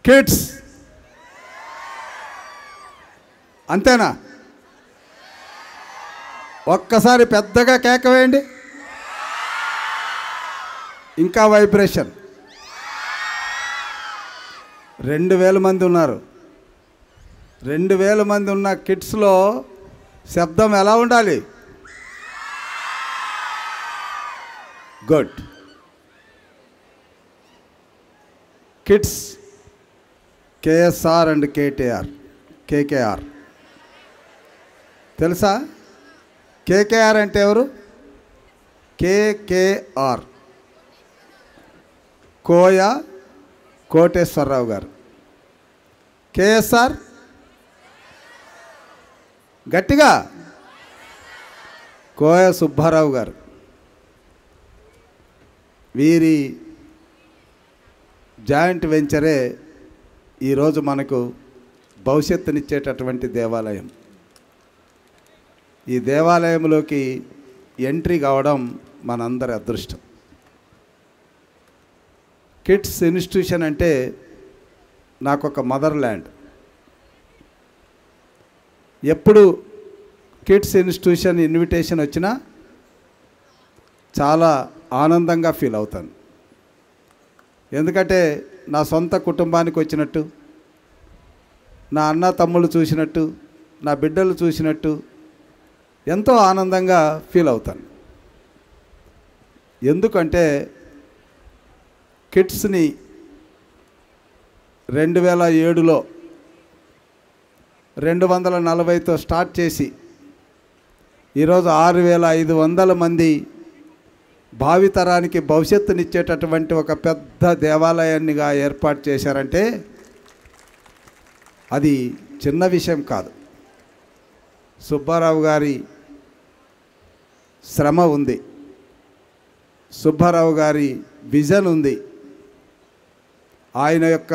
Kids అంతేనా? ఒక్కసారి పెద్దగా కేక వేయండి. ఇంకా వైబ్రేషన్. 2000 మంది ఉన్నారు. 2000 మంది ఉన్న కిడ్స్లో శబ్దం ఎలా ఉండాలి? Good. Kids KSR and KKR తెలుసా? కేకేఆర్ అంటే ఎవరు? కేకేఆర్ కోటేశ్వరరావు గారు. కేఎస్ఆర్ గట్టిగా కోయ సుబ్బారావు గారు. వీరి జాయింట్ వెంచరే ఈరోజు మనకు భవిష్యత్తునిచ్చేటటువంటి దేవాలయం. ఈ దేవాలయంలోకి ఎంట్రీ కావడం మనందరి అదృష్టం. కిడ్స్ ఇన్స్టిట్యూషన్ అంటే నాకు ఒక మదర్ ల్యాండ్. ఎప్పుడు కిడ్స్ ఇన్స్టిట్యూషన్ ఇన్విటేషన్ వచ్చినా చాలా ఆనందంగా ఫీల్ అవుతాను. ఎందుకంటే నా సొంత కుటుంబానికి వచ్చినట్టు, నా అన్న తమ్ముళ్ళు చూసినట్టు, నా బిడ్డలు చూసినట్టు ఎంతో ఆనందంగా ఫీల్ అవుతాను. ఎందుకంటే కిడ్స్ని 2007లో 240తో స్టార్ట్ చేసి ఈరోజు 6500 మంది భావితరానికి భవిష్యత్తునిచ్చేటటువంటి ఒక పెద్ద దేవాలయాన్నిగా ఏర్పాటు చేశారంటే అది చిన్న విషయం కాదు. సుబ్బారావు గారి శ్రమ ఉంది, సుబ్బారావు గారి విజన్ ఉంది, ఆయన యొక్క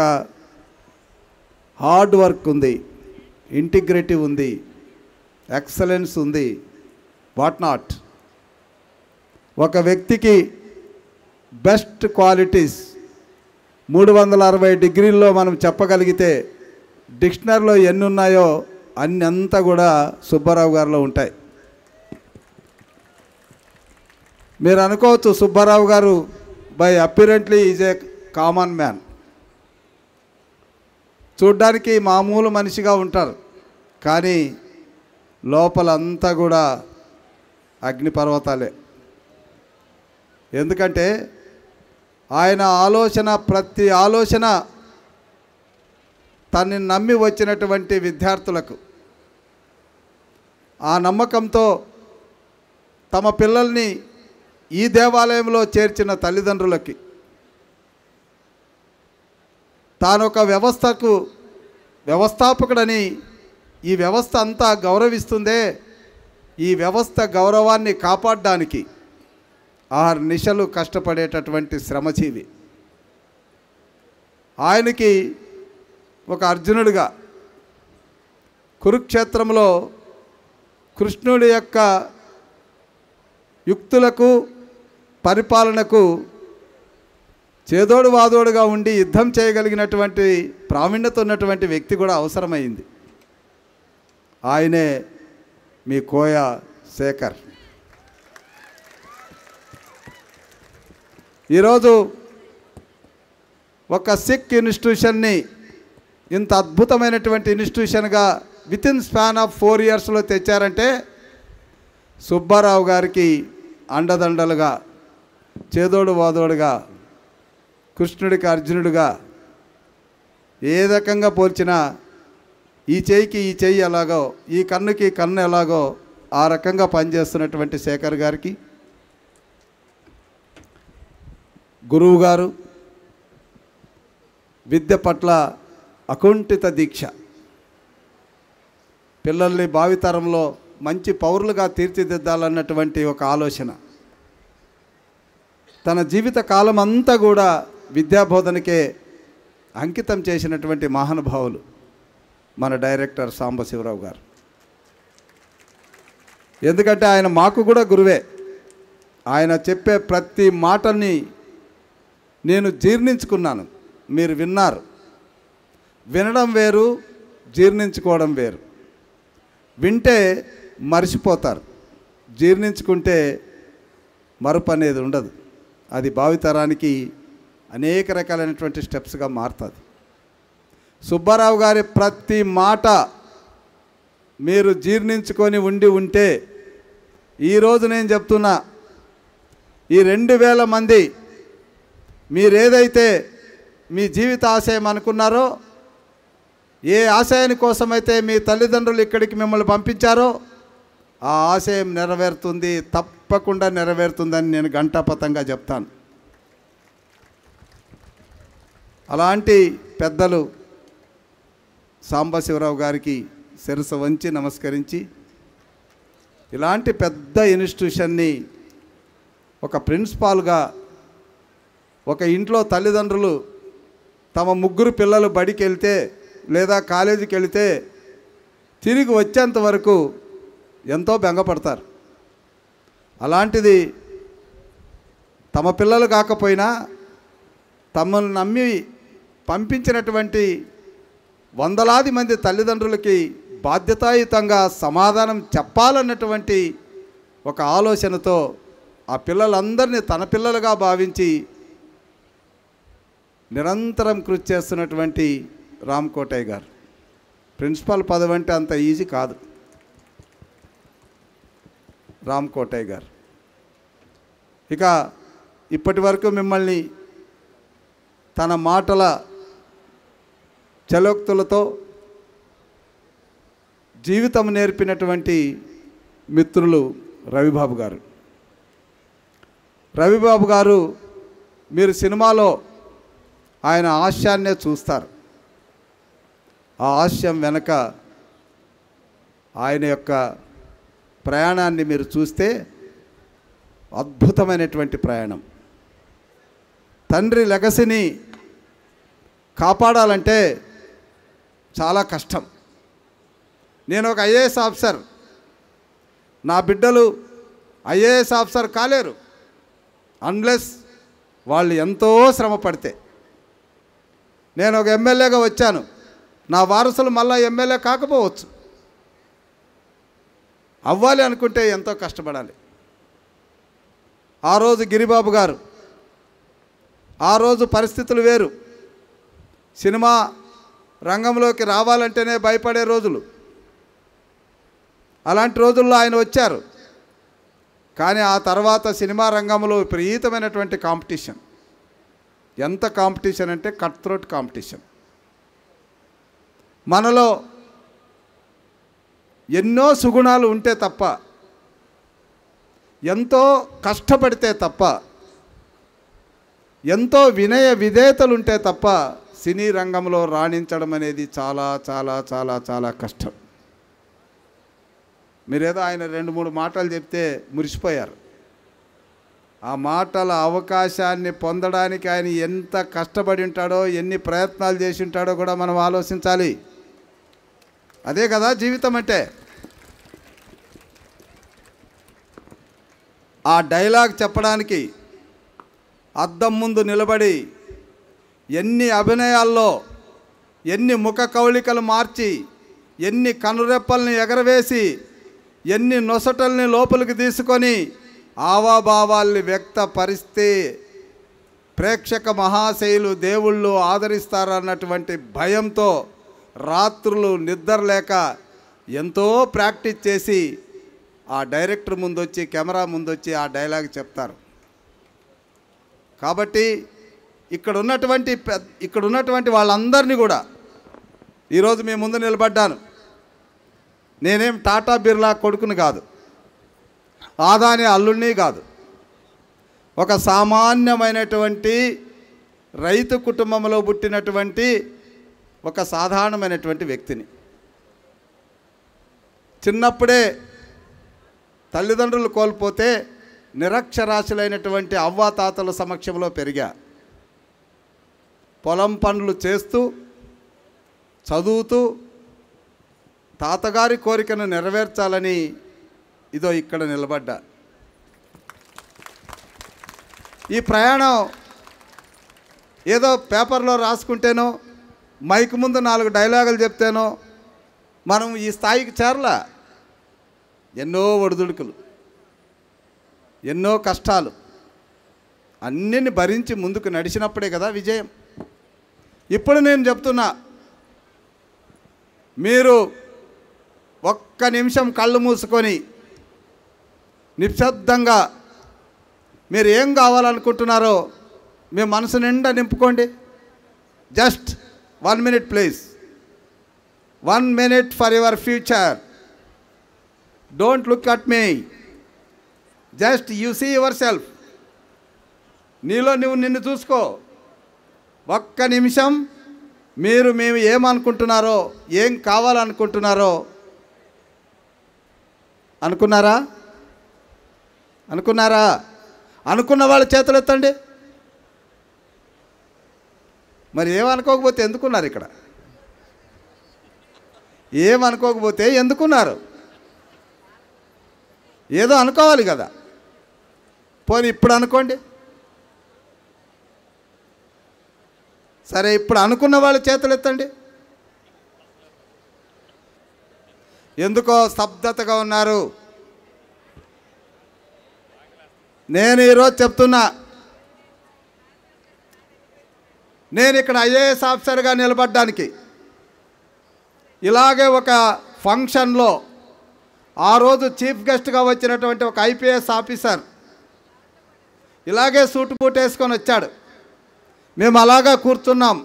హార్డ్ వర్క్ ఉంది, ఇంటిగ్రిటీ ఉంది, ఎక్సలెన్స్ ఉంది, వాట్ నాట్. ఒక వ్యక్తికి బెస్ట్ క్వాలిటీస్ 360 డిగ్రీల్లో మనం చెప్పగలిగితే డిక్షనరీలో ఎన్ని ఉన్నాయో అన్ని అంతా కూడా సుబ్బారావు గారిలో ఉంటాయి. మీరు అనుకోవచ్చు సుబ్బారావు గారు by apparently is a common man, చూడ్డానికి మామూలు మనిషిగా ఉంటారు, కానీ లోపలంతా కూడా అగ్నిపర్వతాలే. ఎందుకంటే ఆయన ఆలోచన, ప్రతి ఆలోచన తనని నమ్మి వచ్చినటువంటి విద్యార్థులకు ఆ నమ్మకంతో తమ పిల్లల్ని ఈ దేవాలయంలో చేర్చిన తల్లిదండ్రులకి తానొక వ్యవస్థకు వ్యవస్థాపకుడని, ఈ వ్యవస్థ అంతా గౌరవిస్తుందే, ఈ వ్యవస్థ గౌరవాన్ని కాపాడడానికి 6 నిశలు కష్టపడేటటువంటి శ్రమజీవి. ఆయనకి ఒక అర్జునుడిగా కురుక్షేత్రంలో కృష్ణుడి యొక్క యుక్తులకు పరిపాలనకు చేదోడు వాదోడుగా ఉండి యుద్ధం చేయగలిగినటువంటి ప్రావీణ్యత ఉన్నటువంటి వ్యక్తి కూడా అవసరమైంది. ఆయనే మీ కోయ శేఖర్. ఈరోజు ఒక సిక్ ఇన్స్టిట్యూషన్ని ఇంత అద్భుతమైనటువంటి ఇన్స్టిట్యూషన్గా వితిన్ స్పాన్ ఆఫ్ 4 ఇయర్స్లో తెచ్చారంటే సుబ్బారావు గారికి అండదండలుగా, చేదోడు వాదోడుగా, కృష్ణుడికి అర్జునుడిగా ఏ రకంగా పోల్చినా ఈ చేయికి ఈ చెయ్యి ఎలాగో, ఈ కన్నుకి కన్ను ఎలాగో ఆ రకంగా పనిచేస్తున్నటువంటి శేఖర్ గారికి, గురువు గారు విద్య పట్ల అకుంఠిత దీక్ష, పిల్లల్ని భావితరంలో మంచి పౌరులుగా తీర్చిదిద్దాలన్నటువంటి ఒక ఆలోచన, తన జీవిత కాలం అంతా కూడా విద్యాబోధనకే అంకితం చేసినటువంటి మహానుభావులు మన డైరెక్టర్ సాంబశివరావు గారు. ఎందుకంటే ఆయన మాకు కూడా గురువే. ఆయన చెప్పే ప్రతి మాటని నేను జీర్ణించుకున్నాను, మీరు విన్నారు. వినడం వేరు, జీర్ణించుకోవడం వేరు. వింటే మర్చిపోతారు, జీర్ణించుకుంటే మరుపు అనేది ఉండదు. అది భావితరానికి అనేక రకాలైనటువంటి స్టెప్స్గా మారుతుంది. సుబ్బారావు గారి ప్రతి మాట మీరు జీర్ణించుకొని ఉంటే ఈరోజు నేను చెప్తున్నా, ఈ 2000 మంది మీరేదైతే మీ జీవిత ఆశయం అనుకున్నారో, ఏ ఆశయాని కోసమైతే మీ తల్లిదండ్రులు ఇక్కడికి మిమ్మల్ని పంపించారో ఆ ఆశయం నెరవేరుతుంది, తప్పకుండా నెరవేరుతుందని నేను ఘంటాపథంగా చెప్తాను. అలాంటి పెద్దలు సాంబశివరావు గారికి శిరస్సు వంచి నమస్కరించి, ఇలాంటి పెద్ద ఇన్స్టిట్యూషన్ని ఒక ప్రిన్సిపాల్గా, ఒక ఇంట్లో తల్లిదండ్రులు తమ 3 పిల్లలు బడికి వెళ్తే లేదా కాలేజీకి వెళితే తిరిగి వచ్చేంత వరకు ఎంతో బెంగపడతారు. అలాంటిది తమ పిల్లలు కాకపోయినా తమను నమ్మి పంపించినటువంటి వందలాది మంది తల్లిదండ్రులకి బాధ్యతాయుతంగా సమాధానం చెప్పాలన్నటువంటి ఒక ఆలోచనతో ఆ పిల్లలందరినీ తన పిల్లలుగా భావించి నిరంతరం కృషి చేస్తున్నటువంటి రామ్ కోటయ్య గారు. ప్రిన్సిపాల్ పదవి అంటే అంత ఈజీ కాదు. రామ్ కోటయ్య గారు ఇక ఇప్పటి వరకు మిమ్మల్ని తన మాటల చలోక్తులతో జీవితం నేర్పినటువంటి మిత్రులు రవిబాబు గారు. రవిబాబు గారు మీరు సినిమాలో ఆయన హాస్యాన్నే చూస్తారు. ఆ హాస్యం వెనక ఆయన యొక్క ప్రయాణాన్ని మీరు చూస్తే అద్భుతమైనటువంటి ప్రయాణం. తండ్రి లెగసీని కాపాడాలంటే చాలా కష్టం. నేను ఒక ఐఏఎస్ ఆఫీసర్, నా బిడ్డలు ఐఏఎస్ ఆఫీసర్ కాలేరు అన్లెస్ వాళ్ళు ఎంతో శ్రమ పడితే. నేను ఒక ఎమ్మెల్యేగా వచ్చాను, నా వారసులు మళ్ళీ ఎమ్మెల్యే కాకపోవచ్చు. అవ్వాలి అనుకుంటే ఎంతో కష్టపడాలి. ఆ రోజు గిరిబాబు గారు, ఆ రోజు పరిస్థితులు వేరు. సినిమా రంగంలోకి రావాలంటేనే భయపడే రోజులు. అలాంటి రోజుల్లో ఆయన వచ్చారు. కానీ ఆ తర్వాత సినిమా రంగంలో విపరీతమైనటువంటి కాంపిటీషన్. ఎంత కాంపిటీషన్ అంటే కట్ త్రోట్ కాంపిటీషన్. మనలో ఎన్నో సుగుణాలు ఉంటే తప్ప, ఎంతో కష్టపడితే తప్ప, ఎంతో వినయ విధేయతలు ఉంటే తప్ప సినీ రంగంలో రాణించడం అనేది చాలా చాలా చాలా చాలా కష్టం. మీరేదో ఆయన 2-3 మాటలు చెప్తే మురిసిపోయారు. ఆ మాటల అవకాశాన్ని పొందడానికి ఆయన ఎంత కష్టపడి ఉంటాడో, ఎన్ని ప్రయత్నాలు చేసి ఉంటాడో కూడా మనం ఆలోచించాలి. అదే కదా జీవితం అంటే. ఆ డైలాగ్ చెప్పడానికి అద్దం ముందు నిలబడి ఎన్ని అభినయాల్లో ఎన్ని ముఖ కవళికలు మార్చి, ఎన్ని కనురెప్పల్ని ఎగరవేసి, ఎన్ని నొసటల్ని లోపలికి తీసుకొని ఆవాభావాల్ని వ్యక్తపరిస్తే ప్రేక్షక మహాశయులు దేవుళ్ళు ఆదరిస్తారన్నటువంటి భయంతో రాత్రులు నిద్రలేక ఎంతో ప్రాక్టీస్ చేసి ఆ డైరెక్టర్ ముందొచ్చి, కెమెరా ముందొచ్చి ఆ డైలాగ్ చెప్తారు. కాబట్టి ఇక్కడ ఉన్నటువంటి వాళ్ళందరినీ కూడా ఈరోజు మీ ముందు నిలబడ్డాను. నేనేం టాటా బిర్లా కొడుకుని కాదు, ఆదాని అల్లుడిని కాదు. ఒక సామాన్యమైనటువంటి రైతు కుటుంబంలో పుట్టినటువంటి ఒక సాధారణమైనటువంటి వ్యక్తిని. చిన్నప్పుడే తల్లిదండ్రులు కోల్పోతే నిరక్షరాస్యులైనటువంటి అవ్వాతాతల సమక్షంలో పెరిగా. పొలం పనులు చేస్తూ, చదువుతూ, తాతగారి కోరికను నెరవేర్చాలని ఇదో ఇక్కడ నిలబడ్డా. ఈ ప్రయాణం ఏదో పేపర్లో రాసుకుంటేనో మైక్ ముందు 4 డైలాగులు చెప్తేనో మనం ఈ స్థాయికి చేరలా. ఎన్నో ఒడిదుడుకులు, ఎన్నో కష్టాలు అన్నిని భరించి ముందుకు నడిచినప్పుడే కదా విజయం. ఇప్పుడు నేను చెప్తున్నా, మీరు ఒక్క నిమిషం కళ్ళు మూసుకొని నిశ్శబ్దంగా మీరు ఏం కావాలనుకుంటున్నారో మీ మనసు నిండా నింపుకోండి. Just 1 minute please. 1 minute for your future. Don't look at me, just you see yourself. నీలో నువ్వు నిన్ను చూసుకో. ఒక్క నిమిషం మేము ఏమనుకుంటున్నారో, ఏం కావాలనుకుంటున్నారో అనుకున్నారా? అనుకున్న వాళ్ళ చేతులు ఎత్తండి. మరి ఏమనుకోకపోతే ఎందుకున్నారు ఇక్కడ? ఏమనుకోకపోతే ఎందుకున్నారు? ఏదో అనుకోవాలి కదా. పోనీ ఇప్పుడు అనుకోండి. సరే, ఇప్పుడు అనుకున్న వాళ్ళ చేతులు ఎత్తండి. ఎందుకో స్తబ్దతగా ఉన్నారు. నేను ఈరోజు చెప్తున్నా, నేను ఇక్కడ ఐఏఎస్ ఆఫీసర్గా నిలబడ్డానికి, ఇలాగే ఒక ఫంక్షన్లో ఆ రోజు చీఫ్ గెస్ట్గా వచ్చినటువంటి ఒక ఐపీఎస్ ఆఫీసర్ ఇలాగే సూట్ బూట్ వేసుకొని వచ్చాడు. మేము అలాగా కూర్చున్నాం.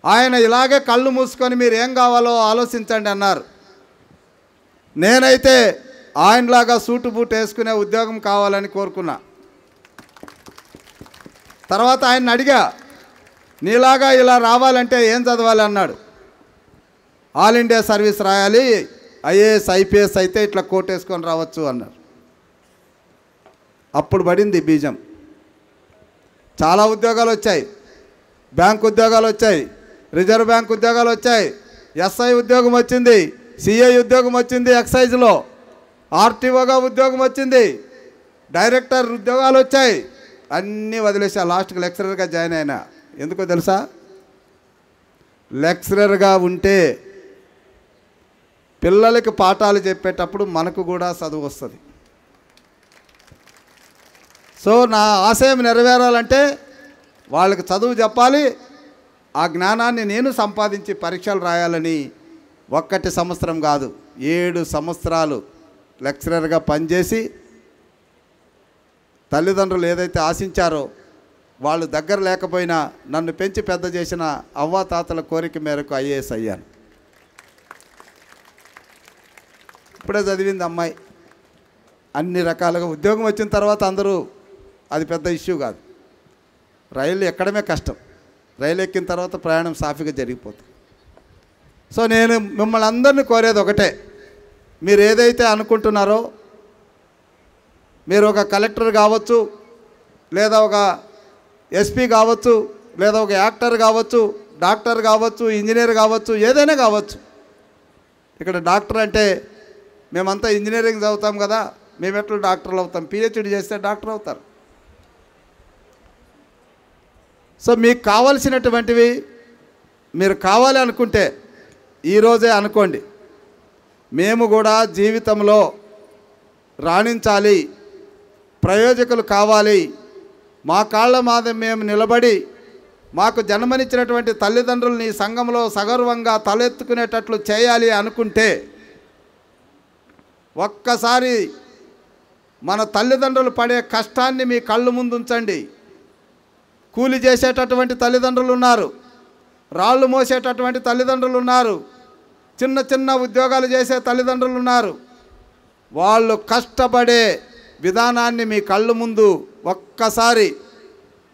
ఆయన ఇలాగే కళ్ళు మూసుకొని మీరు ఏం కావాలో ఆలోచించండి అన్నారు. నేనైతే ఆయనలాగా సూటు బూట్ వేసుకునే ఉద్యోగం కావాలని కోరుకున్నా. తర్వాత ఆయన అడిగా, నీలాగా ఇలా రావాలంటే ఏం చదవాలి అన్నాడు. ఆల్ ఇండియా సర్వీస్ రాయాలి, ఐఏఎస్ ఐపీఎస్ అయితే ఇట్లా కోట్ వేసుకొని రావచ్చు అన్నారు. అప్పుడు పడింది బీజం. చాలా ఉద్యోగాలు వచ్చాయి. బ్యాంక్ ఉద్యోగాలు వచ్చాయి, రిజర్వ్ బ్యాంక్ ఉద్యోగాలు వచ్చాయి, ఎస్ఐ ఉద్యోగం వచ్చింది, సిఐ ఉద్యోగం వచ్చింది, ఎక్సైజ్లో ఆర్టీఓగా ఉద్యోగం వచ్చింది, డైరెక్టర్ ఉద్యోగాలు వచ్చాయి. అన్నీ వదిలేసా. లాస్ట్కి లెక్చరర్గా జాయిన్ అయినా. ఎందుకో తెలుసా? లెక్చరర్గా ఉంటే పిల్లలకి పాఠాలు చెప్పేటప్పుడు మనకు కూడా చదువు వస్తుంది. సో నా ఆశయం నెరవేరాలంటే వాళ్ళకి చదువు చెప్పాలి. ఆ జ్ఞానాన్ని నేను సంపాదించి పరీక్షలు రాయాలని 1 సంవత్సరం కాదు, 7 సంవత్సరాలు లెక్చరర్గా పనిచేసి తల్లిదండ్రులు ఏదైతే ఆశించారో వాళ్ళు దగ్గర లేకపోయినా నన్ను పెంచి పెద్ద చేసిన అవ్వాతాతల కోరిక మేరకు ఐఏఎస్ అయ్యాను. ఇప్పుడే చదివింది అమ్మాయి. అన్ని రకాలుగా ఉద్యోగం వచ్చిన తర్వాత అందరూ అది పెద్ద ఇష్యూ కాదు. రైలు ఎక్కడమే కష్టం. రైలు ఎక్కిన తర్వాత ప్రయాణం సాఫీగా జరిగిపోతుంది. సో నేను మిమ్మల్ని అందరినీ కోరేది ఒకటే, మీరు ఏదైతే అనుకుంటున్నారో, మీరు ఒక కలెక్టర్ కావచ్చు, లేదా ఒక ఎస్పీ కావచ్చు, లేదా ఒక యాక్టర్ కావచ్చు, డాక్టర్ కావచ్చు, ఇంజనీర్ కావచ్చు, ఏదైనా కావచ్చు. ఇక్కడ డాక్టర్ అంటే మేమంతా ఇంజనీరింగ్ చదువుతాం కదా, మేము ఎట్లా డాక్టర్లు అవుతాం? పిహెచ్డి చేస్తే డాక్టర్ అవుతారు. సో మీకు కావాల్సినటువంటివి మీరు కావాలి అనుకుంటే ఈరోజే అనుకోండి. మేము కూడా జీవితంలో రాణించాలి, ప్రయోజకులు కావాలి, మా కాళ్ళ మీద మేము నిలబడి మాకు జన్మనిచ్చినటువంటి తల్లిదండ్రులని ఈ సంఘంలో సగర్వంగా తలెత్తుకునేటట్లు చేయాలి అనుకుంటే ఒక్కసారి మన తల్లిదండ్రులు పడే కష్టాన్ని మీ కళ్ళు ముందు ఉంచండి. కూలి చేసేటటువంటి తల్లిదండ్రులు ఉన్నారు, రాళ్ళు మోసేటటువంటి తల్లిదండ్రులు ఉన్నారు, చిన్న చిన్న ఉద్యోగాలు చేసే తల్లిదండ్రులు ఉన్నారు. వాళ్ళు కష్టపడే విధానాన్ని మీ కళ్ళు ముందు ఒక్కసారి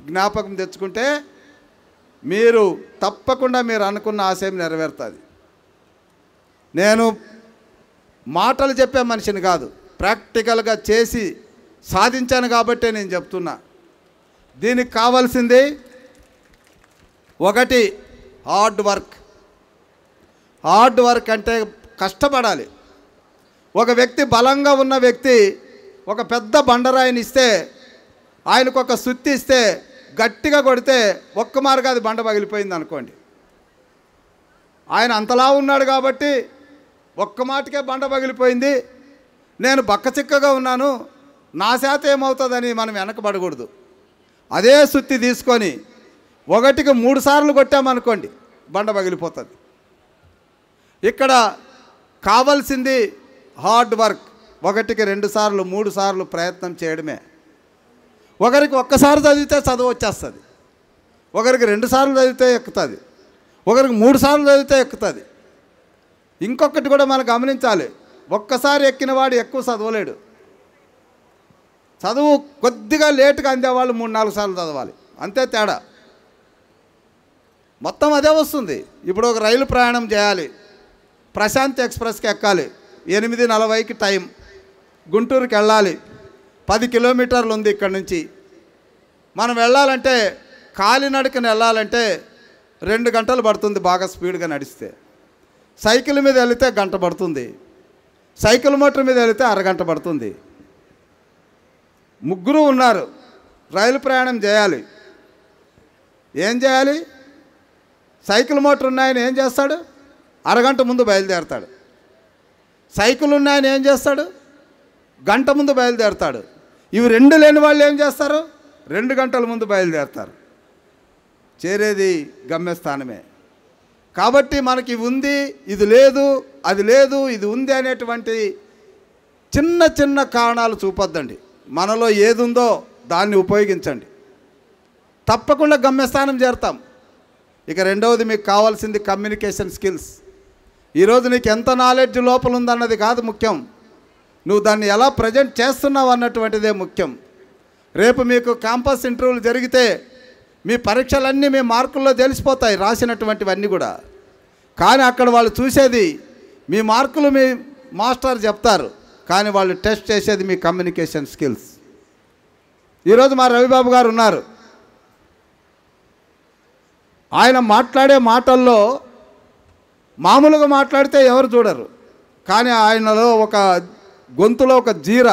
జ్ఞాపకం తెచ్చుకుంటే మీరు తప్పకుండా మీరు అనుకున్న ఆశయం నెరవేరుతుంది. నేను మాటలు చెప్పే మనిషిని కాదు, ప్రాక్టికల్గా చేసి సాధించాను కాబట్టే నేను చెప్తున్నా. దీనికి కావాల్సింది ఒకటి హార్డ్ వర్క్. హార్డ్ వర్క్ అంటే కష్టపడాలి. ఒక వ్యక్తి బలంగా ఉన్న వ్యక్తి ఒక పెద్ద బండరాయిని ఇస్తే, ఆయనకు ఒక సుత్తి ఇస్తే గట్టిగా కొడితే ఒక్క మార్గా అది బండ పగిలిపోయింది అనుకోండి. ఆయన అంతలా ఉన్నాడు కాబట్టి ఒక్క మాటకే బండ పగిలిపోయింది, నేను బక్కచిక్కగా ఉన్నాను, నా శాత ఏమవుతుందని మనం వెనకబడకూడదు. అదే సుత్తి తీసుకొని 1కి 3 సార్లు కొట్టామనుకోండి బండ పగిలిపోతుంది. ఇక్కడ కావాల్సింది హార్డ్ వర్క్. 1కి 2 సార్లు 3 సార్లు ప్రయత్నం చేయడమే. ఒకరికి ఒక్కసారి చదివితే చదువు వచ్చేస్తుంది, ఒకరికి 2 సార్లు చదివితే ఎక్కుతుంది, ఒకరికి 3 సార్లు చదివితే ఎక్కుతుంది. ఇంకొకటి కూడా మనం గమనించాలి, ఒక్కసారి ఎక్కిన వాడు ఎక్కువ చదవలేడు. చదువు కొద్దిగా లేటుగా అందేవాళ్ళు 3-4 సార్లు చదవాలి, అంతే తేడా. మొత్తం అదే వస్తుంది. ఇప్పుడు ఒక రైలు ప్రయాణం చేయాలి, ప్రశాంత్ ఎక్స్ప్రెస్కి ఎక్కాలి, 8:40కి టైం, గుంటూరుకి వెళ్ళాలి, 10 కిలోమీటర్లు ఉంది ఇక్కడ నుంచి. మనం వెళ్ళాలంటే కాలినడకన వెళ్ళాలంటే 2 గంటలు పడుతుంది బాగా స్పీడ్గా నడిస్తే. సైకిల్ మీద వెళితే గంట పడుతుంది, సైకిల్ మోటార్ మీద వెళితే అరగంట పడుతుంది. 3 ఉన్నారు, రైలు ప్రయాణం చేయాలి. ఏం చేయాలి? సైకిల్ మోటార్ ఉన్నాయని ఏం చేస్తాడు? అరగంట ముందు బయలుదేరతాడు. సైకిల్ ఉన్నాయని ఏం చేస్తాడు? గంట ముందు బయలుదేరతాడు. ఇవి 2 లేని వాళ్ళు ఏం చేస్తారు? 2 గంటల ముందు బయలుదేరతారు. చేరేది గమ్యస్థానమే. కాబట్టి మనకి ఉంది, ఇది లేదు, అది లేదు, ఇది ఉంది అనేటువంటి చిన్న చిన్న కారణాలు చూపొద్దండి. మనలో ఏది ఉందో దాన్ని ఉపయోగించండి, తప్పకుండా గమ్యస్థానం చేరుతాం. ఇక రెండవది మీకు కావాల్సింది కమ్యూనికేషన్ స్కిల్స్. ఈరోజు నీకు ఎంత నాలెడ్జ్ లోపల ఉందన్నది కాదు ముఖ్యం, నువ్వు దాన్ని ఎలా ప్రజెంట్ చేస్తున్నావు అన్నటువంటిదే ముఖ్యం. రేపు మీకు క్యాంపస్ ఇంటర్వ్యూలు జరిగితే మీ పరీక్షలన్నీ మీ మార్కుల్లో తెలిసిపోతాయి, రాసినటువంటివన్నీ కూడా. కానీ అక్కడ వాళ్ళు చూసేది మీ మార్కులు మీ మాస్టర్ చెప్తారు, కానీ వాళ్ళు టెస్ట్ చేసేది మీ కమ్యూనికేషన్ స్కిల్స్. ఈరోజు మా రవిబాబు గారు ఉన్నారు, ఆయన మాట్లాడే మాటల్లో మామూలుగా మాట్లాడితే ఎవరు చూడరు, కానీ ఆయనలో ఒక గొంతులో ఒక జీర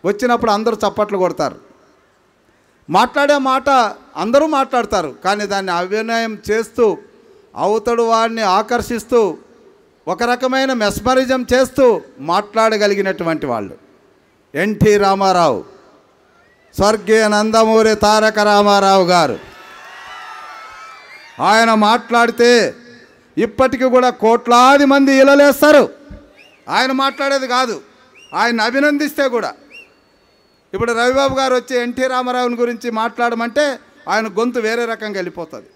వచ్చినప్పుడు అందరూ చప్పట్లు కొడతారు. మాట్లాడే మాట అందరూ మాట్లాడతారు, కానీ దాన్ని అభినయం చేస్తూ అవతడు వాడిని ఆకర్షిస్తూ ఒక రకమైన మెస్మరిజం చేస్తూ మాట్లాడగలిగినటువంటి వాళ్ళు ఎన్టీ రామారావు, స్వర్గీయ నందమూరి తారక రామారావు గారు. ఆయన మాట్లాడితే ఇప్పటికీ కూడా కోట్లాది మంది ఇలలేస్తారు. ఆయన మాట్లాడేది కాదు, ఆయన అభినందిస్తే కూడా. ఇప్పుడు రవిబాబు గారు వచ్చి ఎన్టీ రామారావుని గురించి మాట్లాడమంటే ఆయన గొంతు వేరే రకంగా వెళ్ళిపోతుంది.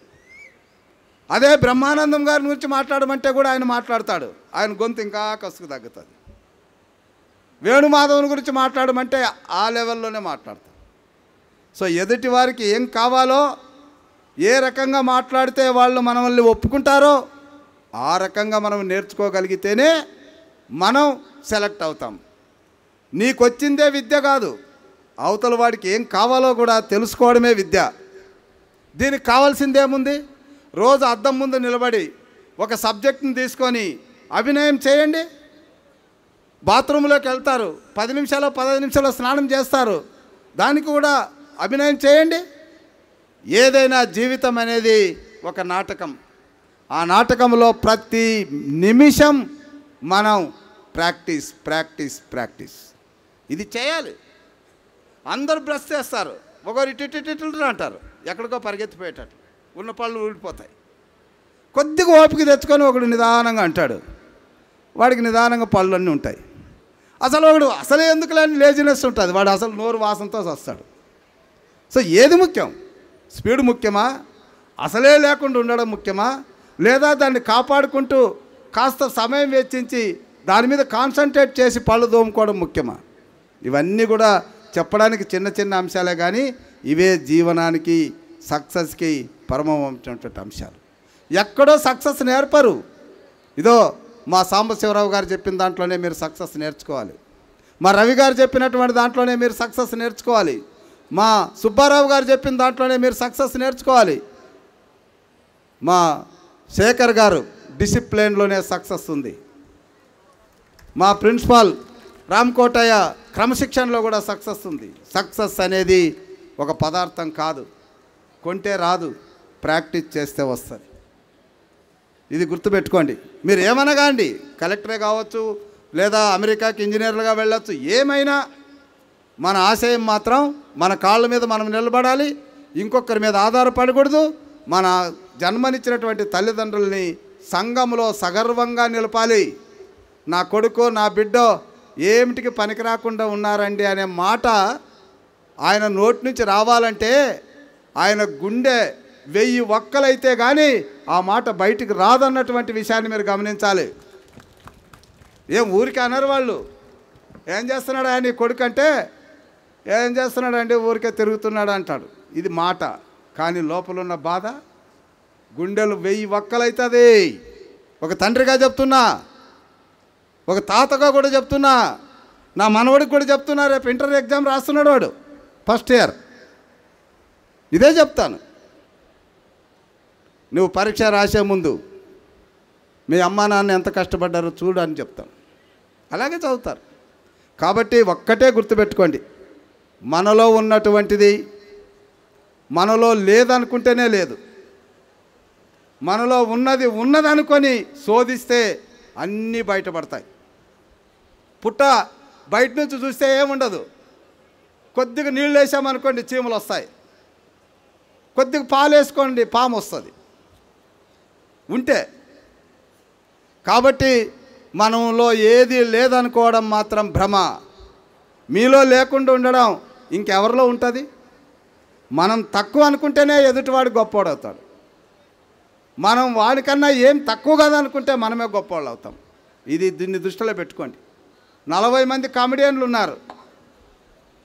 అదే బ్రహ్మానందం గారి గురించి మాట్లాడమంటే కూడా ఆయన మాట్లాడతాడు, ఆయన గొంతు ఇంకా కసుకు తగ్గుతుంది. వేణుమాధవుని గురించి మాట్లాడమంటే ఆ లెవెల్లోనే మాట్లాడతాడు. సో ఎదుటి వారికి ఏం కావాలో, ఏ రకంగా మాట్లాడితే వాళ్ళు మనల్ని ఒప్పుకుంటారో ఆ రకంగా మనం నేర్చుకోగలిగితేనే మనం సెలెక్ట్ అవుతాం. నీకొచ్చిందే విద్య కాదు, అవతల వాడికి ఏం కావాలో కూడా తెలుసుకోవడమే విద్య. దీనికి కావాల్సిందేముంది? రోజు అద్దం ముందు నిలబడి ఒక సబ్జెక్ట్ని తీసుకొని అభినయం చేయండి. బాత్రూంలోకి వెళ్తారు, 10 నిమిషాలు 15 నిమిషాలు స్నానం చేస్తారు, దానికి కూడా అభినయం చేయండి. ఏదైనా జీవితం అనేది ఒక నాటకం. ఆ నాటకంలో ప్రతి నిమిషం మనం ప్రాక్టీస్ ప్రాక్టీస్ ప్రాక్టీస్ ఇది చేయాలి. అందరూ బ్రష్ చేస్తారు, ఒకరు ఇటు అంటారు, ఎక్కడికో పరిగెత్తిపోయేటట్లు, ఉన్న పళ్ళు ఊడిపోతాయి. కొద్దిగా ఓపిక తెచ్చుకొని ఒకడు నిదానంగా అంటాడు, వాడికి నిదానంగా పళ్ళు అన్నీ ఉంటాయి. అసలు ఒకడు అసలే ఎందుకు లేని లేజినెస్ ఉంటుంది, వాడు అసలు నోరు వాసనతో వస్తాడు. సో ఏది ముఖ్యం? స్పీడ్ ముఖ్యమా, అసలే లేకుండా ఉండడం ముఖ్యమా, లేదా దాన్ని కాపాడుకుంటూ కాస్త సమయం వెచ్చించి దాని మీద కాన్సన్ట్రేట్ చేసి పళ్ళు దోముకోవడం ముఖ్యమా? ఇవన్నీ కూడా చెప్పడానికి చిన్న చిన్న అంశాలే, కానీ ఇవే జీవనానికి సక్సెస్కి పరమమైనటువంటి అంశాలు. ఎక్కడో సక్సెస్ నేర్పరు. ఇదో మా సాంబశివరావు గారు చెప్పిన దాంట్లోనే మీరు సక్సెస్ నేర్చుకోవాలి, మా రవి గారు చెప్పినటువంటి దాంట్లోనే మీరు సక్సెస్ నేర్చుకోవాలి, మా సుబ్బారావు గారు చెప్పిన దాంట్లోనే మీరు సక్సెస్ నేర్చుకోవాలి, మా శేఖర్ గారు డిసిప్లిన్లోనే సక్సెస్ ఉంది, మా ప్రిన్సిపాల్ రామకోటయ్య క్రమశిక్షణలో కూడా సక్సెస్ ఉంది. సక్సెస్ అనేది ఒక పదార్థం కాదు, కొంటే రాదు, ప్రాక్టీస్ చేస్తే వస్తుంది. ఇది గుర్తుపెట్టుకోండి. మీరు ఏమన్నా కాండి, కలెక్టరే కావచ్చు, లేదా అమెరికాకి ఇంజనీర్లుగా వెళ్ళొచ్చు, ఏమైనా మన ఆశయం మాత్రం మన కాళ్ళ మీద మనం నిలబడాలి, ఇంకొకరి మీద ఆధారపడకూడదు. మన జన్మనిచ్చినటువంటి తల్లిదండ్రుల్ని సంఘంలో సగర్వంగా నిలపాలి. నా కొడుకు నా బిడ్డో ఏమిటికి పనికి రాకుండా ఉన్నారండి అనే మాట ఆయన నోటి నుంచి రావాలంటే ఆయన గుండె 1000 ఒక్కలైతే కానీ ఆ మాట బయటికి రాదన్నటువంటి విషయాన్ని మీరు గమనించాలి. ఏం ఊరికి అనరు వాళ్ళు. ఏం చేస్తున్నాడు ఆయన కొడుకు అంటే, ఏం చేస్తున్నాడండి ఊరికే తిరుగుతున్నాడు అంటాడు. ఇది మాట, కానీ లోపల ఉన్న బాధ గుండెలు 1000 ఒక్కలైతుంది. ఒక తండ్రిగా చెప్తున్నా, ఒక తాతగా కూడా చెప్తున్నా, నా మనవడికి కూడా చెప్తున్నా. రేపు ఇంటర్ ఎగ్జామ్ రాస్తున్నాడు వాడు, ఫస్ట్ ఇయర్. ఇదే చెప్తాను, నువ్వు పరీక్ష రాసే ముందు మీ అమ్మా నాన్న ఎంత కష్టపడ్డారో చూడు అని చెప్తాను. అలాగే చదువుతారు. కాబట్టి ఒక్కటే గుర్తుపెట్టుకోండి, మనలో ఉన్నటువంటిది మనలో లేదనుకుంటేనే లేదు. మనలో ఉన్నది ఉన్నదనుకొని శోధిస్తే అన్నీ బయటపడతాయి. పుట్ట బయట నుంచి చూస్తే ఏముండదు. కొద్దిగా నీళ్ళు వేసామనుకోండి చీమలు వస్తాయి, కొద్దిగా పాలు వేసుకోండి పాము వస్తుంది ఉంటే. కాబట్టి మనలో ఏది లేదనుకోవడం మాత్రం భ్రమ. మీలో లేకుండా ఉండడం ఇంకెవరిలో ఉంటుంది? మనం తక్కువ అనుకుంటేనే ఎదుటివాడు గొప్పవాడు. మనం వాడికన్నా ఏం తక్కువ కాదనుకుంటే మనమే గొప్పవాళ్ళు అవుతాం. దీన్ని దృష్టిలో పెట్టుకోండి. 40 మంది కామెడియన్లు ఉన్నారు,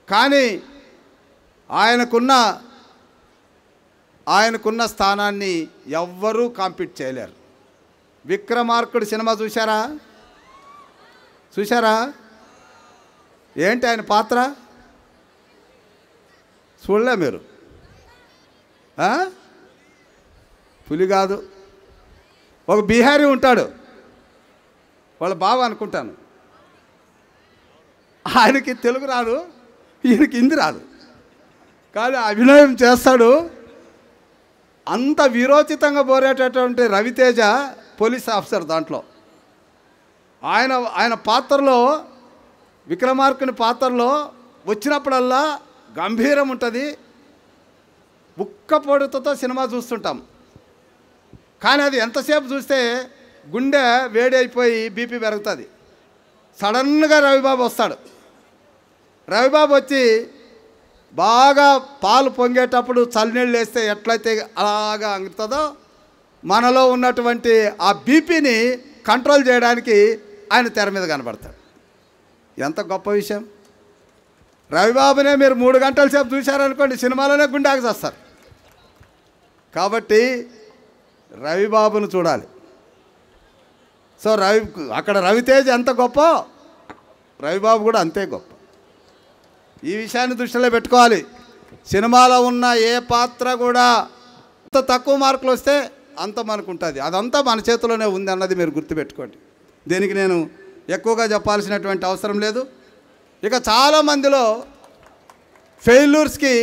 కానీ ఆయనకున్న స్థానాన్ని ఎవ్వరూ కాంపీట్ చేయలేరు. విక్రమార్కుడు సినిమా చూశారా? ఏంటి ఆయన పాత్ర? చూడలే మీరు? పులి కాదు, ఒక బిహారీ ఉంటాడు, వాళ్ళ బావ అనుకుంటాను. ఆయనకి తెలుగు రాదు, ఈయనకి హిందీ రాదు, కానీ అభినయం చేస్తాడు. అంత వీరోచితంగా పోరేటటువంటి రవితేజ పోలీస్ ఆఫీసర్. దాంట్లో ఆయన పాత్రలో, విక్రమార్కుని పాత్రలో వచ్చినప్పుడల్లా గంభీరం ఉంటుంది. ఉక్క పొడుతో సినిమా చూస్తుంటాం, కానీ అది ఎంతసేపు చూస్తే గుండె వేడి అయిపోయి బీపీ పెరుగుతుంది. సడన్గా రవిబాబు వస్తాడు. రవిబాబు వచ్చి బాగా పాలు పొంగేటప్పుడు చల్లనీళ్ళు వేస్తే ఎట్లయితే అలాగా అంగుతుందో, మనలో ఉన్నటువంటి ఆ బీపీని కంట్రోల్ చేయడానికి ఆయన తెర మీద కనబడతాడు. ఎంత గొప్ప విషయం! రవిబాబునే మీరు 3 గంటల సేపు చూశారనుకోండి, సినిమాలోనే గుండె ఆగిస్తారు. కాబట్టి రవిబాబును చూడాలి. సో అక్కడ రవితేజ ఎంత గొప్ప, రవిబాబు కూడా అంతే గొప్ప. ఈ విషయాన్ని దృష్టిలో పెట్టుకోవాలి. సినిమాలో ఉన్న ఏ పాత్ర కూడా అంత తక్కువ మార్కులు వస్తే అంత మనకు ఉంటుంది. అదంతా మన చేతిలోనే ఉంది అన్నది మీరు గుర్తుపెట్టుకోండి. దీనికి నేను ఎక్కువగా చెప్పాల్సినటువంటి అవసరం లేదు. ఇక చాలామందిలో ఫెయిల్యూర్స్కి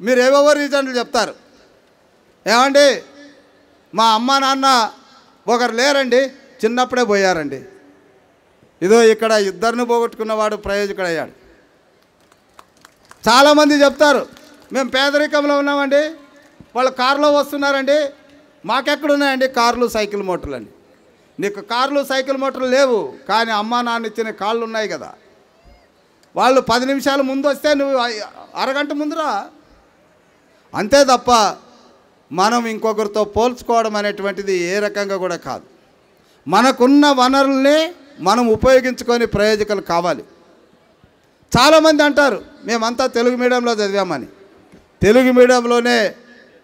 మీరు ఏవేవో రీజన్లు చెప్తారు. ఏమండి మా అమ్మ నాన్న ఒకరు లేరండి, చిన్నప్పుడే పోయారండి. ఇదో ఇక్కడ 2 పోగొట్టుకున్నవాడు ప్రయోజకుడయ్యాడు. చాలామంది చెప్తారు మేము పేదరికంలో ఉన్నామండి, వాళ్ళు కారులో వస్తున్నారండి, మాకెక్కడున్నాయండి కార్లు సైకిల్ మోటార్లు అండి. నీకు కార్లు సైకిల్ మోటార్లు లేవు, కానీ అమ్మా నాన్న ఇచ్చిన కాళ్ళు ఉన్నాయి కదా. వాళ్ళు 10 నిమిషాల ముందు వస్తే నువ్వు అరగంట ముందురా. అంతే తప్ప మనం ఇంకొకరితో పోల్చుకోవడం అనేటువంటిది ఏ రకంగా కూడా కాదు. మనకున్న వనరుల్ని మనం ఉపయోగించుకొని ప్రయోజకులు కావాలి. చాలామంది అంటారు మేమంతా తెలుగు మీడియంలో చదివామని. తెలుగు మీడియంలోనే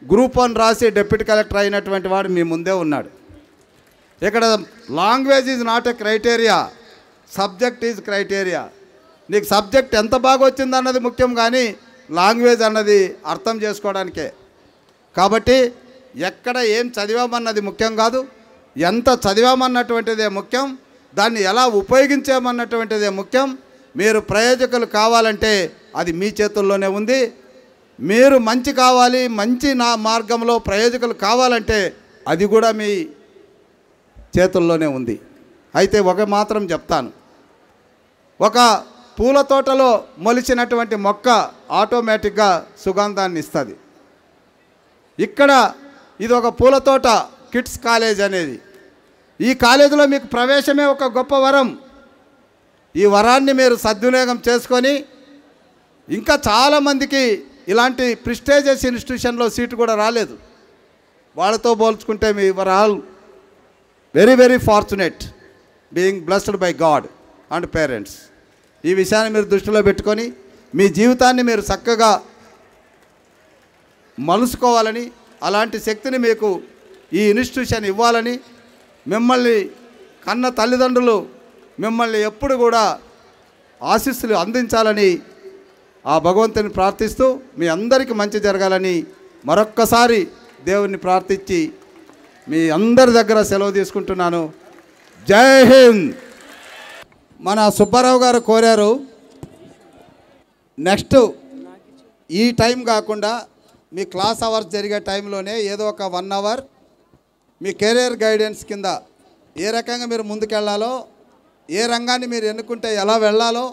గ్రూప్ 1 రాసి డిప్యూటీ కలెక్టర్ అయినటువంటి వాడు మీ ముందే ఉన్నాడు. ఇక్కడ language is not a criteria, subject is criteria. నీకు సబ్జెక్ట్ ఎంత బాగా వచ్చిందన్నది ముఖ్యం, కానీ లాంగ్వేజ్ అన్నది అర్థం చేసుకోవడానికే. కాబట్టి ఎక్కడ ఏం చదివామన్నది ముఖ్యం కాదు, ఎంత చదివామన్నటువంటిదే ముఖ్యం, దాన్ని ఎలా ఉపయోగించామన్నటువంటిదే ముఖ్యం. మీరు ప్రయోజకులు కావాలంటే అది మీ చేతుల్లోనే ఉంది. మీరు మంచి కావాలి, మంచి మార్గంలో ప్రయోజకులు కావాలంటే అది కూడా మీ చేతుల్లోనే ఉంది. అయితే ఒక మాత్రం చెప్తాను, ఒక పూల తోటలో మొలిచినటువంటి మొక్క ఆటోమేటిక్గా సుగంధాన్ని ఇస్తుంది. ఇక్కడ ఇది ఒక పూల తోట, కిడ్స్ కాలేజ్ అనేది. ఈ కాలేజీలో మీకు ప్రవేశమే ఒక గొప్ప వరం. ఈ వరాన్ని మీరు సద్వినియోగం చేసుకొని ఇంకా చాలామందికి ఇలాంటి ప్రిస్టేజియస్ ఇన్స్టిట్యూషన్లో సీటు కూడా రాలేదు. వాళ్ళతో పోల్చుకుంటే మీ were all very very fortunate being blessed by God and parents. ఈ విషయాన్ని మీరు దృష్టిలో పెట్టుకొని మీ జీవితాన్ని మీరు చక్కగా మలుసుకోవాలని, అలాంటి శక్తిని మీకు ఈ ఇన్స్టిట్యూషన్ ఇవ్వాలని, మిమ్మల్ని కన్న తల్లిదండ్రులు మిమ్మల్ని ఎప్పుడు కూడా ఆశీస్సులు అందించాలని ఆ భగవంతుని ప్రార్థిస్తూ మీ అందరికీ మంచి జరగాలని మరొక్కసారి దేవుని ప్రార్థించి మీ అందరి దగ్గర సెలవు తీసుకుంటున్నాను. జై హింద్. మన సుబ్బారావు గారు కోరారు, నెక్స్ట్ ఈ టైం కాకుండా మీ క్లాస్ అవర్స్ జరిగే టైంలోనే ఏదో ఒక 1 అవర్ మీ కెరీర్ గైడెన్స్ కింద ఏ రకంగా మీరు ముందుకెళ్లాలో, ఏ రంగాన్ని మీరు ఎన్నుకుంటే ఎలా వెళ్ళాలో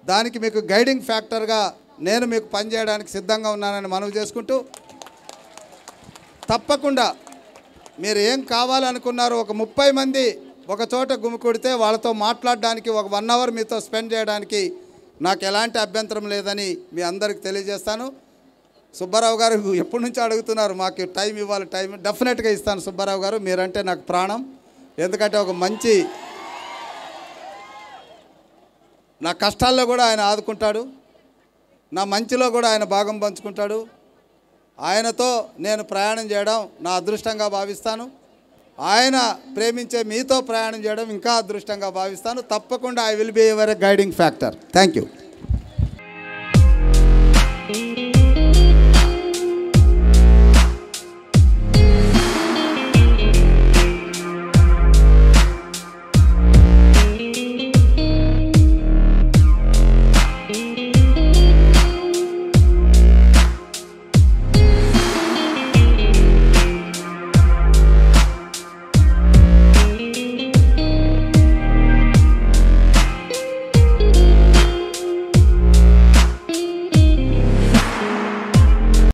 దానికి మీకు గైడింగ్ ఫ్యాక్టర్గా నేను మీకు పనిచేయడానికి సిద్ధంగా ఉన్నానని మనవి చేసుకుంటూ, తప్పకుండా మీరు ఏం కావాలనుకున్నారో ఒక 30 మంది ఒక చోట గుమికూడితే వాళ్ళతో మాట్లాడడానికి ఒక 1 అవర్ మీతో స్పెండ్ చేయడానికి నాకు ఎలాంటి అభ్యంతరం లేదని మీ అందరికి తెలియజేస్తాను. సుబ్బారావు గారు ఎప్పటి నుంచి అడుగుతున్నారు, మాకు టైం ఇవ్వాలి, టైం డెఫినెట్గా ఇస్తాను. సుబ్బారావు గారు మీరంటే నాకు ప్రాణం. ఎందుకంటే ఒక మంచి, నా కష్టాల్లో కూడా ఆయన ఆదుకుంటాడు, నా మంచిలో కూడా ఆయన భాగం పంచుకుంటాడు. ఆయనతో నేను ప్రయాణం చేయడం నా అదృష్టంగా భావిస్తాను. ఆయన ప్రేమించే మీతో ప్రయాణం చేయడం ఇంకా అదృష్టంగా భావిస్తాను. తప్పకుండా I will be your guiding factor. Thank you.